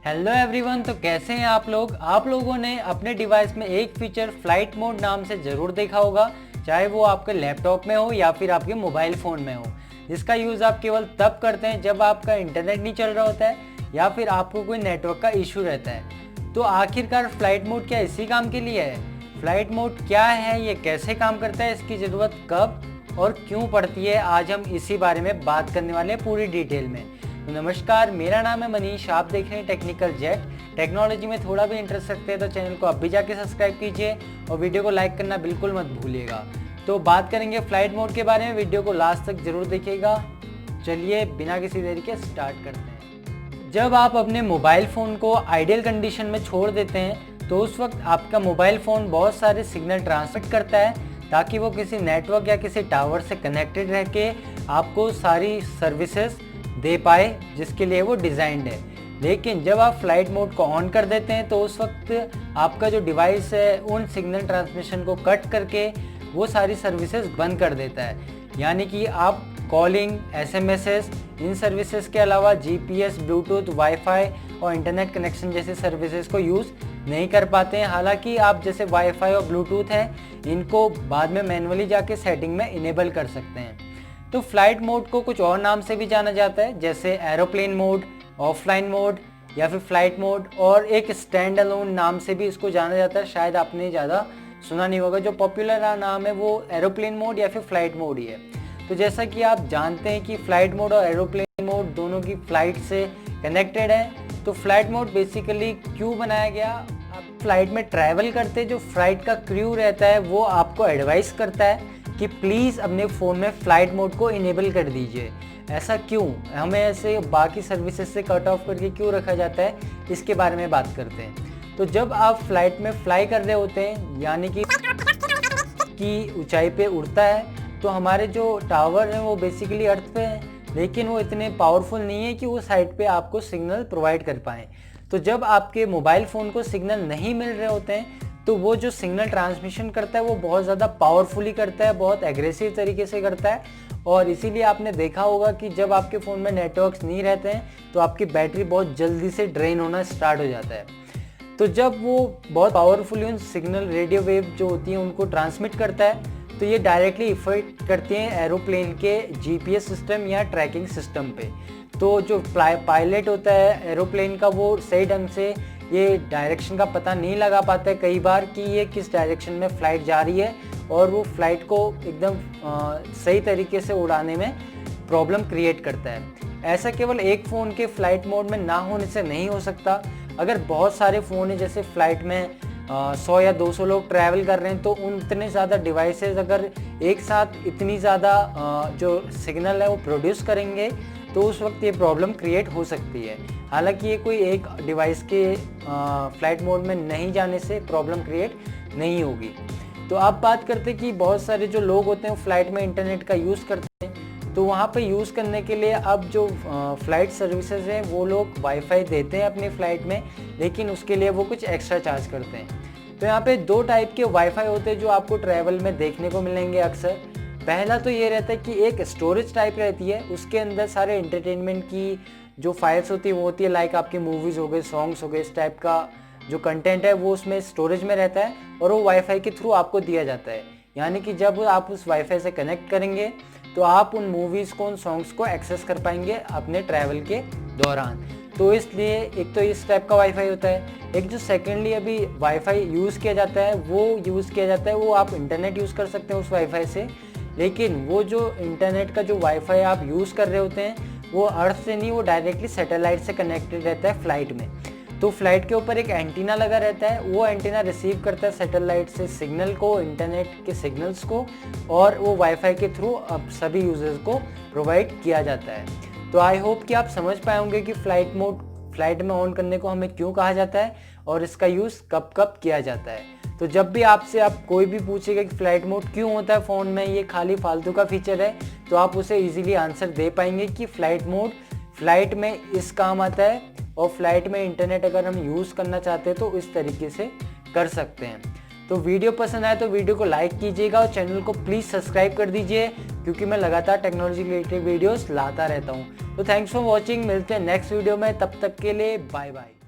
Hello everyone. तो कैसे हैं आप लोगों ने अपने डिवाइस में एक फीचर फ्लाइट मोड नाम से ज़रूर देखा होगा, चाहे वो आपके लैपटॉप में हो या फिर आपके मोबाइल फ़ोन में हो, जिसका यूज़ आप केवल तब करते हैं जब आपका इंटरनेट नहीं चल रहा होता है या फिर आपको कोई नेटवर्क का इशू रहता है। तो आखिरकार फ्लाइट मोड क्या इसी काम के लिए है? फ्लाइट मोड क्या है, ये कैसे काम करता है, इसकी ज़रूरत कब और क्यों पड़ती है, आज हम इसी बारे में बात करने वाले हैं पूरी डिटेल में। तो नमस्कार, मेरा नाम है मनीष, आप देख रहे हैं टेक्निकल जेट। टेक्नोलॉजी में थोड़ा भी इंटरेस्ट रखते हैं तो चैनल को अभी जाके सब्सक्राइब कीजिए और वीडियो को लाइक करना बिल्कुल मत भूलिएगा। तो बात करेंगे फ्लाइट मोड के बारे में, वीडियो को लास्ट तक जरूर देखिएगा। चलिए बिना किसी देरी के स्टार्ट करते हैं। जब आप अपने मोबाइल फ़ोन को आइडियल कंडीशन में छोड़ देते हैं तो उस वक्त आपका मोबाइल फ़ोन बहुत सारे सिग्नल ट्रांसमिट करता है ताकि वो किसी नेटवर्क या किसी टावर से कनेक्टेड रह के आपको सारी सर्विसेज दे पाए जिसके लिए वो डिज़ाइंड है। लेकिन जब आप फ्लाइट मोड को ऑन कर देते हैं तो उस वक्त आपका जो डिवाइस है उन सिग्नल ट्रांसमिशन को कट करके वो सारी सर्विसेज बंद कर देता है। यानी कि आप कॉलिंग, एसएमएसेस, इन सर्विसेज के अलावा जीपीएस, ब्लूटूथ, वाईफाई और इंटरनेट कनेक्शन जैसे सर्विसेज को यूज़ नहीं कर पाते हैं। हालांकि आप जैसे वाईफाई और ब्लूटूथ है इनको बाद में मैन्युअली जाके सेटिंग में इनेबल कर सकते हैं। तो फ्लाइट मोड को कुछ और नाम से भी जाना जाता है, जैसे एरोप्लेन मोड, ऑफलाइन मोड या फिर फ्लाइट मोड, और एक स्टैंड अलोन नाम से भी इसको जाना जाता है। शायद आपने ज़्यादा सुना नहीं होगा, जो पॉपुलर नाम है वो एरोप्लेन मोड या फिर फ्लाइट मोड ही है। तो जैसा कि आप जानते हैं कि फ्लाइट मोड और एरोप्लेन मोड दोनों की फ्लाइट से कनेक्टेड है। तो फ्लाइट मोड बेसिकली क्यों बनाया गया? आप फ्लाइट में ट्रैवल करते जो फ्लाइट का क्रू रहता है वो आपको एडवाइस करता है कि प्लीज़ अपने फ़ोन में फ़्लाइट मोड को इनेबल कर दीजिए। ऐसा क्यों, हमें ऐसे बाकी सर्विसेज से कट ऑफ करके क्यों रखा जाता है, इसके बारे में बात करते हैं। तो जब आप फ्लाइट में फ्लाई कर रहे होते हैं, यानी कि ऊंचाई पे उड़ता है, तो हमारे जो टावर हैं वो बेसिकली अर्थ पे हैं, लेकिन वो इतने पावरफुल नहीं है कि वो साइड पे आपको सिग्नल प्रोवाइड कर पाएँ। तो जब आपके मोबाइल फ़ोन को सिग्नल नहीं मिल रहे होते हैं तो वो जो सिग्नल ट्रांसमिशन करता है वो बहुत ज़्यादा पावरफुली करता है, बहुत एग्रेसिव तरीके से करता है। और इसीलिए आपने देखा होगा कि जब आपके फ़ोन में नेटवर्क्स नहीं रहते हैं तो आपकी बैटरी बहुत जल्दी से ड्रेन होना स्टार्ट हो जाता है। तो जब वो बहुत पावरफुली उन सिग्नल रेडियो वेव जो होती हैं उनको ट्रांसमिट करता है तो ये डायरेक्टली इफेक्ट करती हैं एरोप्लेन के जीपीएस सिस्टम या ट्रैकिंग सिस्टम पे। तो जो पायलट होता है एरोप्लेन का वो सही ढंग से ये डायरेक्शन का पता नहीं लगा पाता है कई बार कि ये किस डायरेक्शन में फ़्लाइट जा रही है, और वो फ्लाइट को एकदम सही तरीके से उड़ाने में प्रॉब्लम क्रिएट करता है। ऐसा केवल एक फ़ोन के फ़्लाइट मोड में ना होने से नहीं हो सकता। अगर बहुत सारे फ़ोन हैं, जैसे फ़्लाइट में 100 या 200 लोग ट्रैवल कर रहे हैं, तो उन इतने ज़्यादा डिवाइसेस अगर एक साथ इतनी ज़्यादा जो सिग्नल है वो प्रोड्यूस करेंगे तो उस वक्त ये प्रॉब्लम क्रिएट हो सकती है। हालांकि ये कोई एक डिवाइस के फ्लाइट मोड में नहीं जाने से प्रॉब्लम क्रिएट नहीं होगी। तो आप बात करते हैं कि बहुत सारे जो लोग होते हैं फ्लाइट में इंटरनेट का यूज़ करते हैं, तो वहाँ पे यूज़ करने के लिए अब जो फ़्लाइट सर्विसेज हैं वो लोग वाईफाई देते हैं अपनी फ़्लाइट में, लेकिन उसके लिए वो कुछ एक्स्ट्रा चार्ज करते हैं। तो यहाँ पे दो टाइप के वाईफाई होते हैं जो आपको ट्रैवल में देखने को मिलेंगे अक्सर। पहला तो ये रहता है कि एक स्टोरेज टाइप रहती है, उसके अंदर सारे एंटरटेनमेंट की जो फाइल्स होती है वो होती है, लाइक आपकी मूवीज़ हो गए, सॉन्ग्स हो गए, इस टाइप का जो कंटेंट है वो उसमें स्टोरेज में रहता है और वो वाईफाई के थ्रू आपको दिया जाता है। यानी कि जब आप उस वाईफाई से कनेक्ट करेंगे तो आप उन मूवीज़ को, उन सॉन्ग्स को एक्सेस कर पाएंगे अपने ट्रैवल के दौरान। तो इसलिए एक तो इस टाइप का वाईफाई होता है। एक जो सेकेंडली अभी वाईफाई यूज़ किया जाता है वो आप इंटरनेट यूज़ कर सकते हैं उस वाईफाई से, लेकिन वो जो इंटरनेट का जो वाईफाई आप यूज़ कर रहे होते हैं वो अर्थ से नहीं, वो डायरेक्टली सैटेलाइट से कनेक्टेड रहता है फ्लाइट में। तो फ्लाइट के ऊपर एक एंटीना लगा रहता है, वो एंटीना रिसीव करता है सैटेलाइट से सिग्नल को, इंटरनेट के सिग्नल्स को, और वो वाईफाई के थ्रू अब सभी यूजर्स को प्रोवाइड किया जाता है। तो आई होप कि आप समझ पाए होंगे कि फ्लाइट मोड फ्लाइट में ऑन करने को हमें क्यों कहा जाता है और इसका यूज़ कब कब किया जाता है। तो जब भी आपसे कोई भी पूछेगा कि फ़्लाइट मोड क्यों होता है फ़ोन में, ये खाली फालतू का फीचर है, तो आप उसे इजीली आंसर दे पाएंगे कि फ़्लाइट मोड फ़्लाइट में इस काम आता है, और फ्लाइट में इंटरनेट अगर हम यूज़ करना चाहते हैं तो इस तरीके से कर सकते हैं। तो वीडियो पसंद आए तो वीडियो को लाइक कीजिएगा और चैनल को प्लीज़ सब्सक्राइब कर दीजिए, क्योंकि मैं लगातार टेक्नोलॉजी रिलेटेड वीडियोस लाता रहता हूँ। तो थैंक्स फॉर वॉचिंग, मिलते हैं नेक्स्ट वीडियो में, तब तक के लिए बाय बाय।